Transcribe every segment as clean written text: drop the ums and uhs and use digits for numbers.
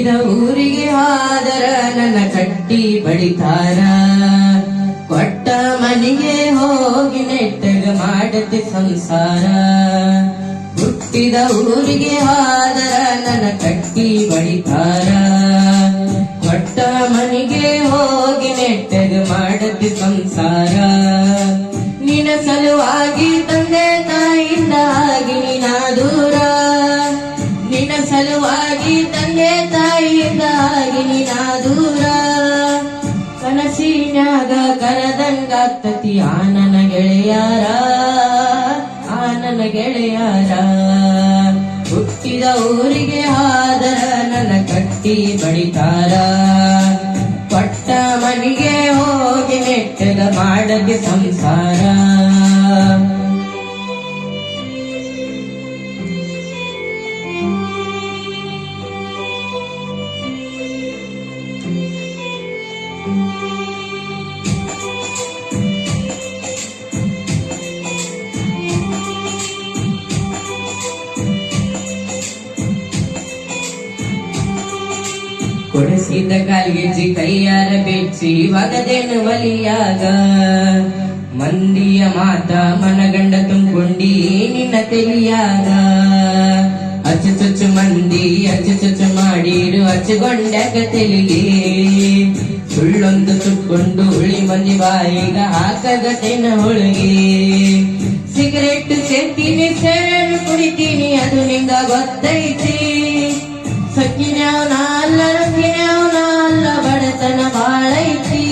ಹುಟ್ಟಿದ ಊರಿಗೆ ಆದರ ನನ್ನ ಕಟ್ಟಿ ಬಡಿತಾರ, ಕೊಟ್ಟ ಮನೆಗೆ ಹೋಗಿ ನೆಟ್ಟಗ ಮಾಡತಿ ಸಂಸಾರ. ಹುಟ್ಟಿದ ಊರಿಗೆ ಆದರ ನನ್ನ ಕಟ್ಟಿ ಬಡಿತಾರ, ಕೊಟ್ಟ ಮನೆಗೆ ಹೋಗಿ ನೆಟ್ಟಗ ಮಾಡತಿ ಸಂಸಾರ. ನಿನ್ನ ಸಲುವಾಗಿ ತಂದೆ ತಾಯಿಯಿಂದ ಆಗಿ ನಿನ್ನ ದೂರ, ನಿನ್ನ ಸಲುವಾಗಿ ತಂದೆ ತಾಯಿಯಿಂದ ಆಗಿ ನಿನ್ನ ದೂರ. ಕನಸಿನ್ಯಾಗ ಕರದಂಗಾಗ್ತತಿ ಆ ನನ್ನ ಗೆಳೆಯಾರ, ಆ ನನ್ನ ಗೆಳೆಯಾರ. ಹುಟ್ಟಿದ ಊರಿಗೆ ಆದರ ನನ್ನ ಕಟ್ಟಿ ಬಡಿತಾರ, ಕೊಟ್ಟ ಮನೆಗೆ ಹೋಗಿ ನೆಟ್ಟಗ ಮಾಡದೆ ಸಂಸಾರ. ಕೊಡಿಸಿದ ಕಾಲ್ಗೆಜ್ಜಿ ಕೈಯಾರ ಬೆಚ್ಚಿ ಒಗದೇನು ಒಲಿಯಾಗ, ಮಂದಿಯ ಮಾತ ಮನಗಂಡ ತುಂಬಿಕೊಂಡಿ ನಿನ್ನ ತೆಲಿಯಾಗ. ಅಚ್ಚು ಚುಚ್ಚು ಮಂದಿ ಅಚ್ಚು ಚುಚ್ಚು ಮಾಡಿರು ಹಚ್ಚುಗೊಂಡಾಗ ತೆಲಿಗೆ, ಸುಳ್ಳೊಂದು ಸುಟ್ಕೊಂಡು ಹುಳಿ ಮಂದಿ ಬಾಯಿಗ ಹಾಕಗಟೆನ ಹೊಳಗೆ. ಸಿಗರೆಟ್ ಸೇರ್ತೀನಿ ಸೇರನ್ನು ಕುಡಿತೀನಿ ಅದು ನಿಂಗ ಗೊತ್ತೈತಿ, ಸಕ್ಕಿನ್ಯಾವನ ಅಲ್ಲ ರೊಕ್ಕಿನ್ಯಾವನ ಅಲ್ಲ ಬಡತನ ಬಾಳೈತಿ.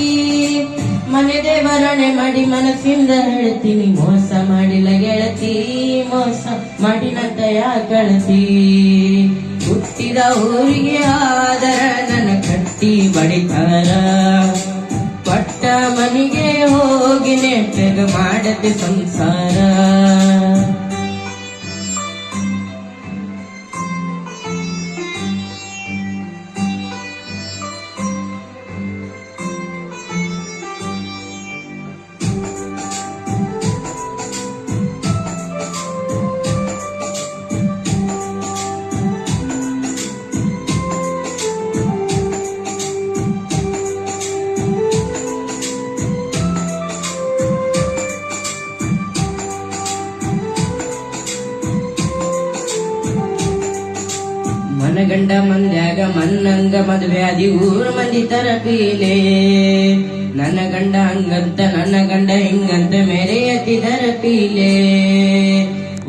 ಮನೆ ದೇವರಣೆ ಮಾಡಿ ಮನಸ್ಸಿಂದ ಹೇಳ್ತೀನಿ, ಮೋಸ ಮಾಡಿಲ್ಲ ಗೆಳತಿ ಮೋಸ ಮಾಡಿನಂತ ಯಾಕಳತಿ. ಹುಟ್ಟಿದ ಊರಿಗೆ ಆದರ ನನ್ನ ಕಟ್ಟಿ ಬಡಿತಾರ, ಕೊಟ್ಟ ಮನೆಗೆ ಹೋಗಿ ನೆಟ್ಟಗ ಮಾಡತೆ ಸಂಸಾರ. ಮನಗಂಡ ಮಂದ್ಯಾಗ ಮನ್ನಂಗ ಮದುವೆಯಾದಿ ಊರು ಮಂದಿ ತರಪೀಲೆ. ನನ್ನ ಗಂಡ ಹಂಗಂತ ನನ್ನ ಗಂಡ ಹಿಂಗಂತ ಮೇರೆಯತಿ ತರಪೀಲೆ.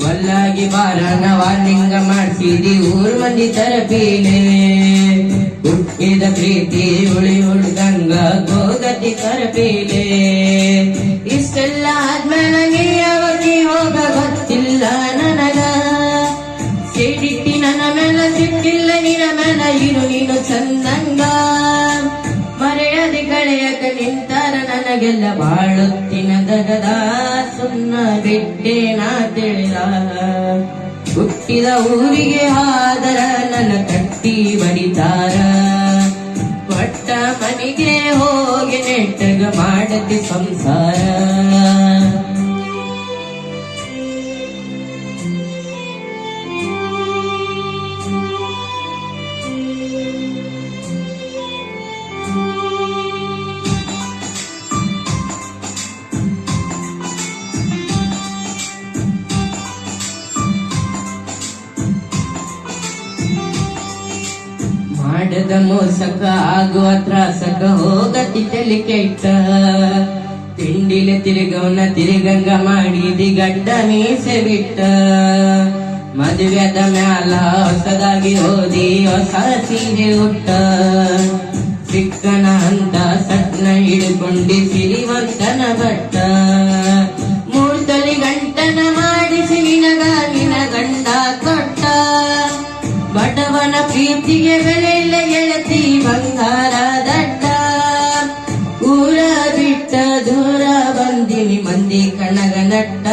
ಒಲ್ಲಾಗಿ ಬಾರನ ವಾರ್ನಿಂಗ ಮಾಡ್ಸಿದಿ ಊರು ಮಂದಿ ತರಪೀಲೆ. ಹುಟ್ಟಿದ ಪ್ರೀತಿ ಉಳಿ ಹುಡ್ಗಂಗ ಗೋಗತಿ ತರಪೀಲೆ. ಇಷ್ಟೆಲ್ಲ ಆದ್ಮೇಲೆ ನೀ ಯಾವತ್ತಿ ಹೋಗ ಗೊತ್ತಿಲ್ಲ ನನಗ, ಸಿಡಿಟ್ಟಿ ನನ್ನ ಮೇಲ ಸಿಟ್ಟಿಲ್ಲ ನಿನ್ನ ಮೇಲ ಇರು ನೀನು ಚಂದಂಗ. ಮರೆಯದೆ ಕಳೆಯಕ ನಿಂತಾರ ನನಗೆಲ್ಲ ಬಾಳುತ್ತಿನ ದಗದ, ಸುನ್ನ ಬಿಟ್ಟೆ ನಾ ತಿಳಿದ. ಹುಟ್ಟಿದ ಊರಿಗೆ ಆದರ ನನ್ನ ಕಟ್ಟಿ ಬಡಿತಾರ, ಕೊಟ್ಟ ಮನೆಗೆ ಹೋಗಿ ನೆಟ್ಟಗ ಮಾಡತಿ ಸಂಸಾರ. ಮಾಡದ ಮೋಸಕ ಆಗುವ ತ್ರಾಸಕ ಹೋಗತಿ ತಲೆ ಕೆಟ್ಟ. ತಿಂಡಿಲೆ ತಿರುಗವನ ತಿರುಗಂಗ ಮಾಡಿದಿ ಗಡ್ಡ ಮೀಸೆ ಬಿಟ್ಟ. ಮದುವೆದ ಮ್ಯಾಲ ಹೊಸದಾಗಿ ಓದಿ ಹೊಸ ಸೀರೆ ಉಟ್ಟ. ಸಿಕ್ಕನ ಅಂತ ಸಟ್ನ ಹಿಡ್ಕೊಂಡಿ ಸಿರಿವಂತನ ಬಟ್ಟ. ಮೂರ್ತಲಿ ಗಂಟನ ಮಾಡಿಸಿ ನಿನಗ ನಿನ ಗಂಡ ಕೊಟ್ಟ. ಬಡವನ ಪ್ರೀತಿಗೆ ಬೆಲೆ ಇಲ್ಲ ಗೆಳತಿ ಬಂಗಾರ ದಟ್ಟ. ಊರ ಬಿಟ್ಟ ದೂರ ಬಂದಿನಿ ಮಂದಿ ಕಣಗ ನಟ್ಟ.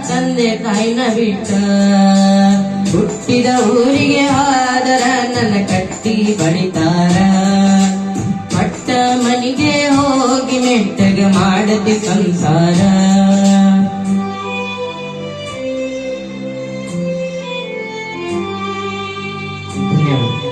ತಂದೆ ತಾಯಿನ ಬಿಟ್ಟ ಹುಟ್ಟಿದ ಊರಿಗೆ ಆದರ ನನ್ನ ಕಟ್ಟಿ ಬಡಿತಾರ. ಪಟ್ಟ ಮನೆಗೆ ಹೋಗಿ ನೆಟ್ಟಗ ಮಾಡತಿ ಸಂಸಾರ. ಧನ್ಯವಾದ.